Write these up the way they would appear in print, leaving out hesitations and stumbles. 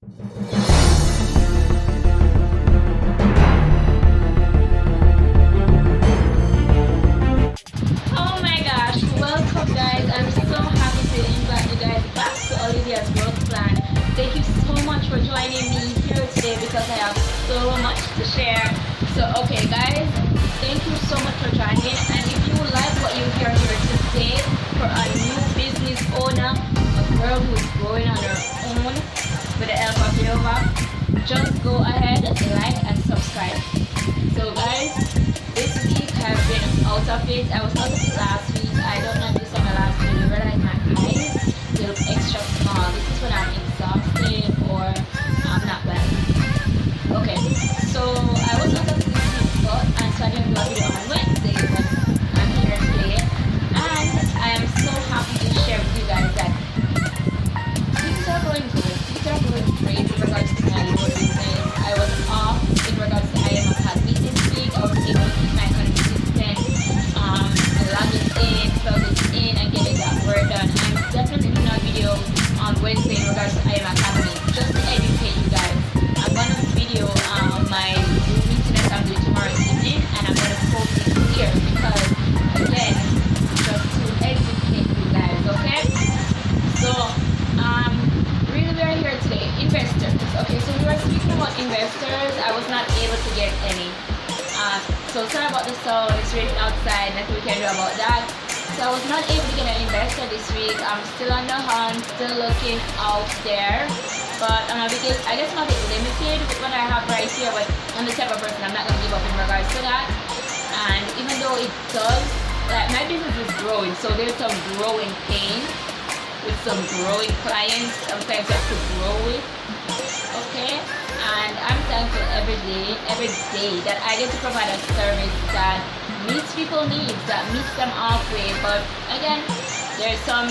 Oh my gosh, welcome guys. I'm so happy to invite you guys back to Olivia's Growth Plan. Thank you so much for joining me here today because I have so much to share. So okay guys, thank you so much for joining, and if you like what you hear here today for a new business owner, a girl who's growing on her own with the help of Jehovah, just go ahead, like and subscribe. So guys, this week I've been out of it. I was out of it last week. I don't know if you saw my last video, but like my eyes, they look extra small. This is when I'm exhausted or I'm not well. Okay, so I was out of this week, and so I didn't do a video on Wednesday, but I'm here today, and I am so happy to share with you guys that things are going good. Things are going great in regards to my Lord business. I was off in regards to I am a Academy this week. I was able to keep my consistent logging in, plugging in, and getting that work done. I'm definitely doing a video on Wednesday in regards to I am Academy, just to educate you guys. I'm going to video my meeting that I'm doing tomorrow evening, and I'm going to post it here because, again, just to educate you guys, okay? So, really we are here today, investors. Okay, so we were speaking about investors. I was not able to get any. So sorry about the sound, it's raining outside, nothing we can do about that. So I was not able to get an investor this week. I'm still on the hunt, still looking out there. But because I guess I'm a bit limited with what I have right here, but I'm the type of person I'm not going to give up in regards to that. And even though it does, like my business is growing, so there's some growing pain with some growing clients. Sometimes I have to grow with. Okay, and I'm thankful every day that I get to provide a service that meets people's needs, that meets them halfway. But again, there's some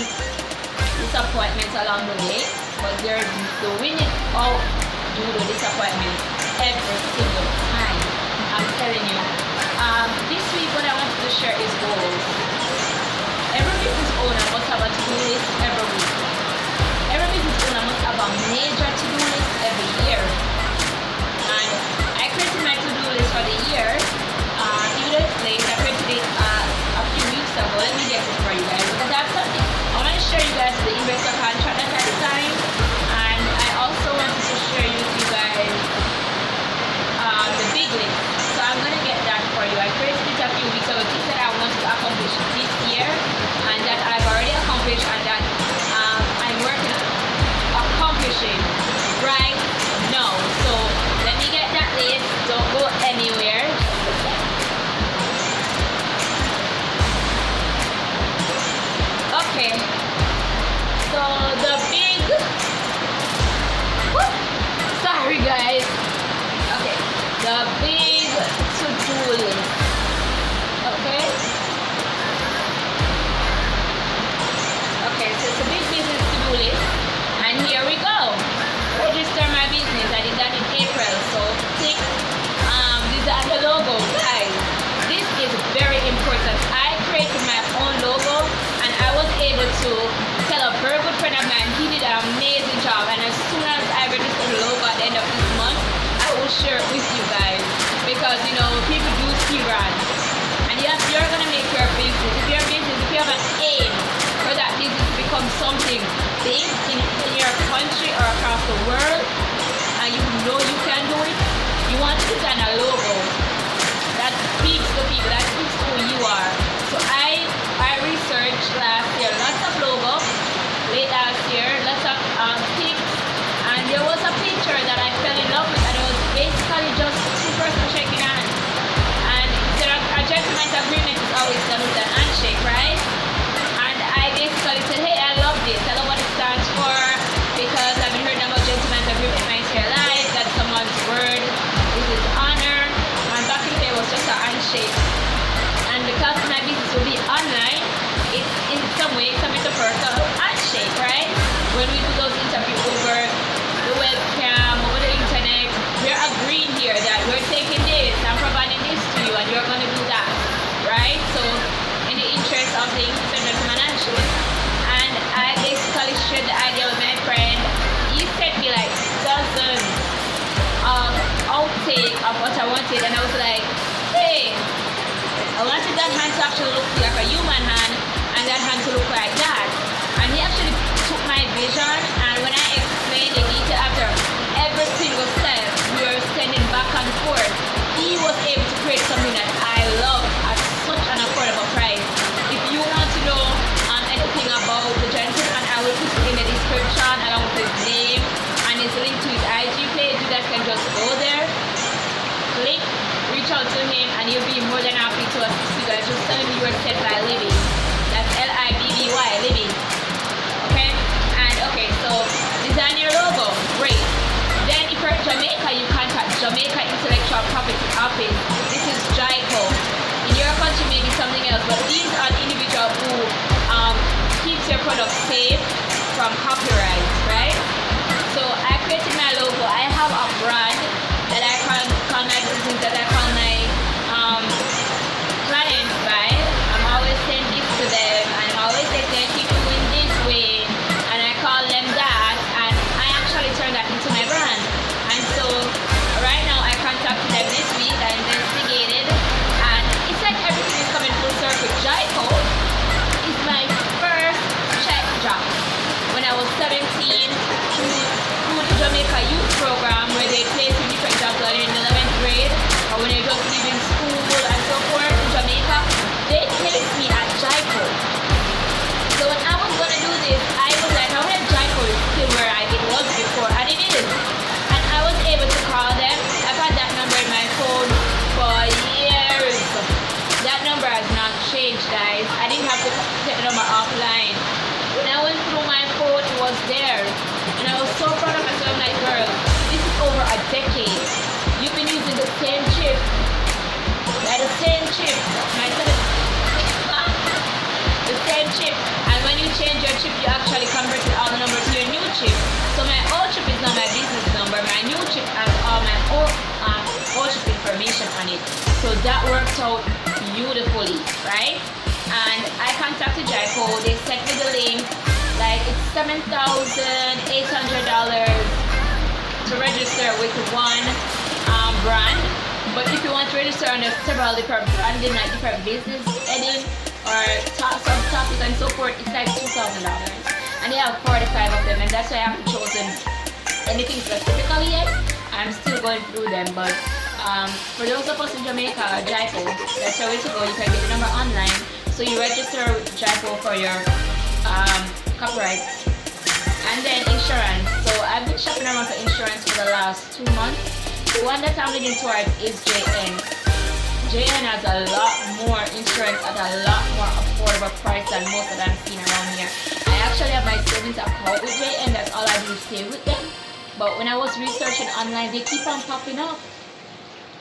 disappointments along the way, but there's the winning out due to disappointments every single time. I'm telling you. This week what I wanted to share is goals. Every business owner must have a to-do list every week. Every business owner must have a major to-do list every year. And I created my to-do list for the year. Even though it's late, I created it a few weeks ago. Let me get it for you guys because that's something. I want to share you guys the investor contract that I designed. And I also wanted to share with you guys the big list. So I'm going to get that for you. I created it a few weeks ago. Things that I want to accomplish this year and that I've already accomplished and that I'm working on accomplishing right now. So let me get that list. Don't go anywhere. Okay. So the big sorry guys. Okay. The big to-do list. Okay. Okay, so it's a big business to-do list, and here we go. Register my business. I did that in April, so tick. Design the logo, guys. This is very important. I created my own logo, and I was able to tell a very good friend of mine. He did an amazing job, and as soon as I register the logo at the end of this month, I will share it with you guys because people do see brands, and yes, you're gonna make your business. If you have an aim for that business to become something big in your country or across the world, and you know you can do it, you want to design a logo that speaks to people, that speaks to who you are. So I researched last year lots of logos, late last year, lots of pics, and there was a picture that I fell in love with, and it was basically just two persons shaking hands. And a gentleman's agreement is always done with an handshake, right? And I basically said, hey, I love this. I love what it stands for because I've been hearing about gentleman's agreement my entire life. That's someone's word. This is honor. And back in the day, it was just a handshake. And because my business will be online, it's in some way it's a metaphorical handshake, right? When we do those interviews over the webcam, over the internet, we're agreeing here that we're taking this, I'm providing this to you, and you're going to do that, right? So, in the interest of the gentleman handshake. And I basically shared the idea with my friend. He said me like, does pointed, and I was like, hey, I wanted that hand to actually look like a human hand and that hand to look like that. And he actually took my vision, and when I explained the detail after every single step we were sending back and forth, he was able to create something that I love at such an affordable price. If you want to know anything about the gentleman, I will put it in the description along with his name and his link to his IG page. You guys can just go there, click, reach out to him, and he'll be more than happy to assist you guys. Just tell him you were sent by Libby. That's Libby, Libby. Okay? And okay, so design your logo. Great. Then if you're in Jamaica, you contact Jamaica Intellectual Property Office. This is JICO. In your country, maybe something else, but these are individuals who keeps your product safe from copyright, right? So I created my logo. I have a brand that I call my business, that I call my clients by. I'm always saying this to them, and I'm always saying they keep doing this way, and I call them that, and I actually turn that into my brand. And so right now I contacted them this week. I investigated, and it's like everything is coming full circle. JICO is my first check job when I was 17 through the Jamaica Youth Program, where they place you different jobs in 11th grade, or when you're just leaving school and so forth in Jamaica. They placed me at JICO. So when I was gonna do this, I was like, I wanted JICO is still where it was before, and it is. And I was able to call them. I've had that number in my phone for years. That number has not changed, guys. I didn't have to take the number offline. When I went through my phone, it was there. And I was so proud of myself. I'm like, girl, this is over a decade. You've been using the same chip. Like the same chip. The same chip. And when you change your chip, you actually converted all the numbers to your new chip. So my old chip is not my business number. My new chip has all my old chip information on it. So that worked out beautifully, right? And I contacted JICO. They sent me the link. Like, it's $7,800 to register with one brand. But if you want to register under several different branding, like different business heading or subtopics and so forth, it's like $2,000. And they have 45 of them, and that's why I haven't chosen anything specifically yet. I'm still going through them, but for those of us in Jamaica, JICO, that's your way to go. You can get the number online. So you register with JICO for your copyright, and then insurance. So I've been shopping around for insurance for the last 2 months. The one that I'm leaning towards is JN. JN has a lot more insurance at a lot more affordable price than most that I'm seeing around here. I actually have my savings account with JN. That's all I do is save with them. But when I was researching online, they keep on popping up.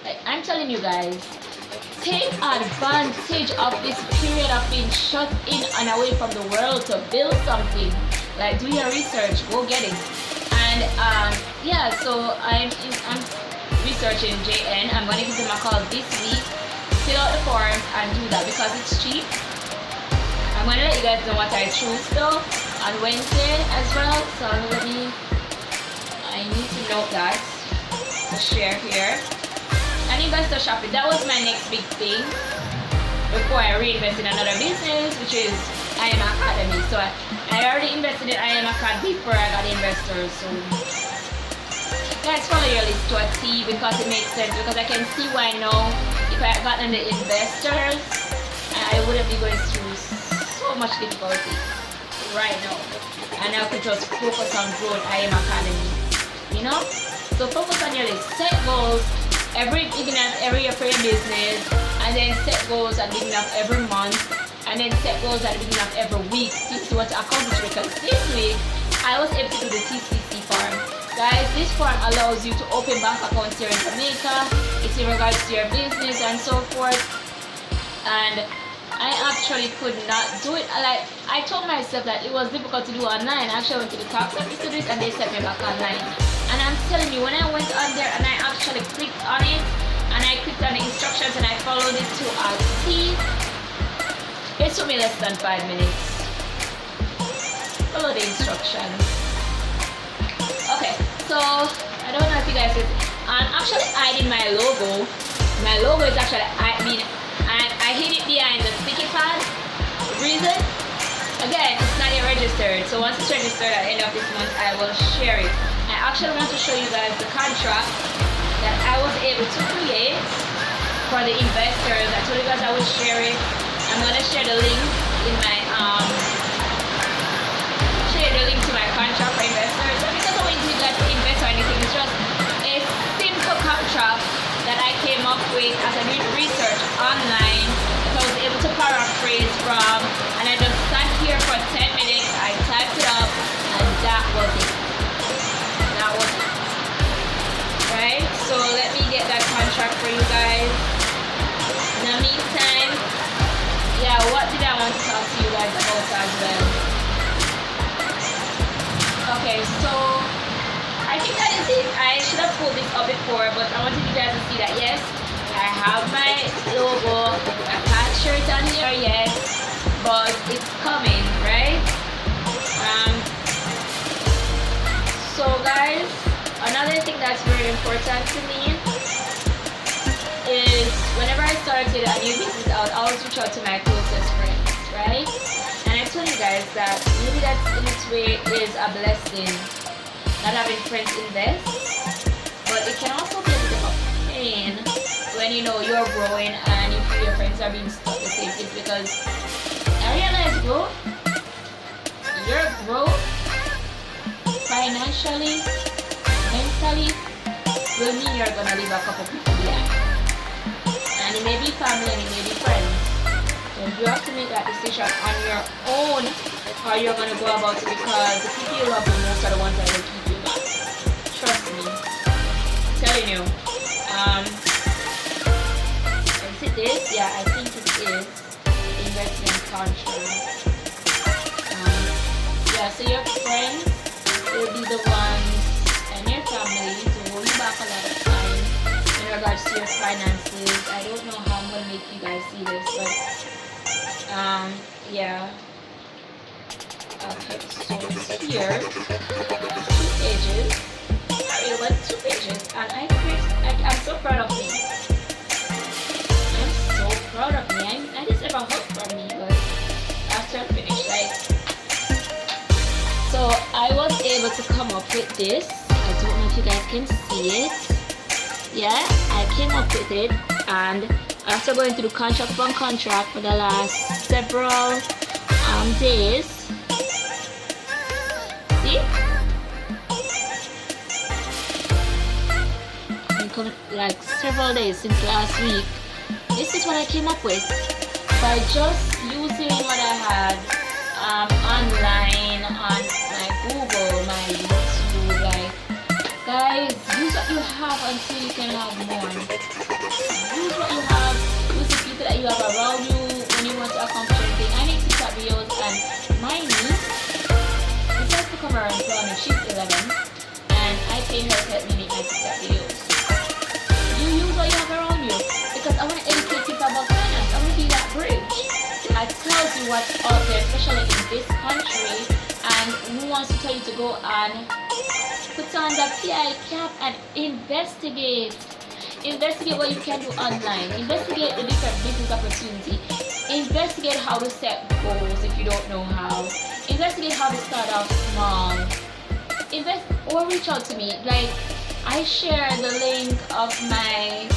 Like, I'm telling you guys, take advantage of this period of being shut in and away from the world to build something. Like, do your research, go get it. And yeah, so I'm researching JN. I'm gonna give them a call this week, fill out the forms and do that because it's cheap. I'm gonna let you guys know what I choose though on Wednesday as well. So I need to note that to share here. And investor shopping, that was my next big thing before I reinvest in another business, which is I Am Academy. So I already invested in I Am Academy before I got investors. So guys, follow your list to a T because it makes sense, because I can see why now if I had gotten the investors, I wouldn't be going through so much difficulty right now. And I could just focus on growing I Am Academy, you know? So focus on your list, set goals. Every beginning of every year for your business, and then set goals at the beginning of every month, and then set goals at the beginning of every week to see what to accomplish. Because this week I was able to do the TCC form. Guys, this form allows you to open bank accounts here in Jamaica. It's in regards to your business and so forth. And I actually could not do it. Like, I told myself that it was difficult to do online. I actually went to the tax office to do it, and they sent me back online. And I'm telling you, when I went on there and I actually clicked on it, and I clicked on the instructions and I followed it to a T, it took me less than 5 minutes. Follow the instructions. Okay, so I don't know if you guys did. I'm actually hiding my logo my logo is actually, I hid it behind the sticky pad. Reason? Again, it's not yet registered. So once it's registered at the end of this month, I will share it. I actually want to show you guys the contract that I was able to create for the investors. I told you guys I would share it. I'm gonna share the link in my to my contract for investors. But because I want you guys to invest or anything, it's just a simple contract that I came up with as I did research online. So I was able to paraphrase from, and I just sat here for 10 minutes. I typed it up, and that was it. That was it. Right? So let me get that contract for you guys. In the meantime, yeah, what did I want to talk to you guys about as well? Okay, so I think that is it. I should have pulled this up before, but I wanted you guys to see that yes, I have my logo. I can't share it on here yet, but it's coming, right? So guys, another thing that's very important to me is whenever I started a new business out, I always reach out to my closest friends, right? And I told you guys that maybe that in its way is a blessing, not having friends invest, but it can also be a bit of a pain when you know you're growing and you feel your friends are being stuck the same place, because I realize your growth financially, mentally, will mean you're gonna leave a couple people behind. And it may be family and it may be friends. So you have to make that decision on your own how you're going to go about it, because the people you love the most are the ones that will keep you back. Trust me. I'm telling you. Is it this? Yeah, I think it is. Investment contract. Yeah, so your friends will be the ones and your family to hold you back a lot of time in regards to your finances. I don't know how I'm going to make you guys see this, but yeah. Okay, so it's here. 2 pages. I really like 2 pages, and I'm so proud of me. I'm so proud of me. I just never hoped for me, but after I finished, like. So I was able to come up with this. I don't know if you guys can see it. Yeah, I came up with it, and after going through contract upon contract for the last several days, see, like several days since last week, this is what I came up with by just using what I had online on my Google, my YouTube. Like, guys, use what you have until you can have more. Use what you have. Use the people that you have around you when you want to accomplish anything. I make TikTok videos, and my niece decides to come around and tell me she's 11, and I pay her to help me make my TikTok videos. You use what you have around you, because I want to educate people about finance. I want to be that bridge. I tell you what's out there, especially in this country, and who wants to tell you to go and put on the PI cap and investigate. Investigate what you can do online. Investigate the different business opportunity. Investigate how to set goals if you don't know how. Investigate how to start off small. Invest or reach out to me. Like, I share the link of my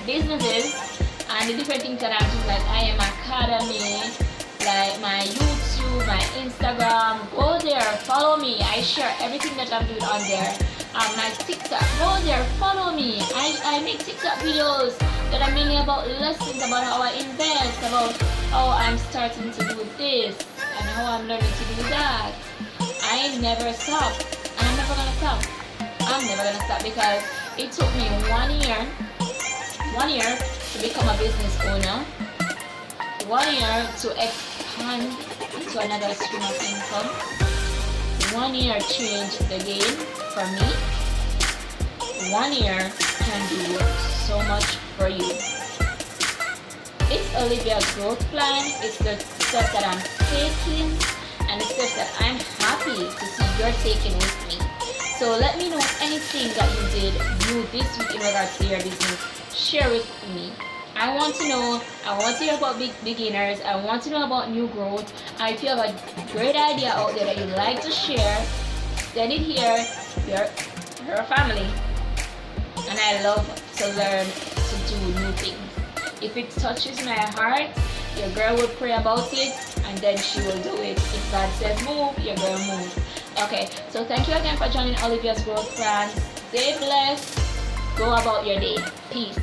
businesses and the different things that I'm doing, like I Am Academy, like my YouTube, my Instagram. Go there, follow me. I share everything that I'm doing on there. My TikTok, go there, follow me. I make TikTok videos that are mainly about lessons about how I invest, about how I'm starting to do this and how I'm learning to do that. I never stop, and I'm never gonna stop. I'm never gonna stop, because it took me 1 year to become a business owner, 1 year to expand to another stream of income, 1 year changed the game for me. 1 year can do so much for you. It's Olivia's growth plan. It's the steps that I'm taking and the steps that I'm happy to see you're taking with me. So let me know anything that you did new this week in regards to your business. Share with me. I want to know. I want to hear about beginners. I want to know about new growth. And if you have a great idea out there that you'd like to share, send it here. Your family. And I love to learn to do new things. If it touches my heart, your girl will pray about it and then she will do it. If God says move, your girl moves. Okay, so thank you again for joining Olivia's Growth Plan. Stay blessed. Go about your day. Peace.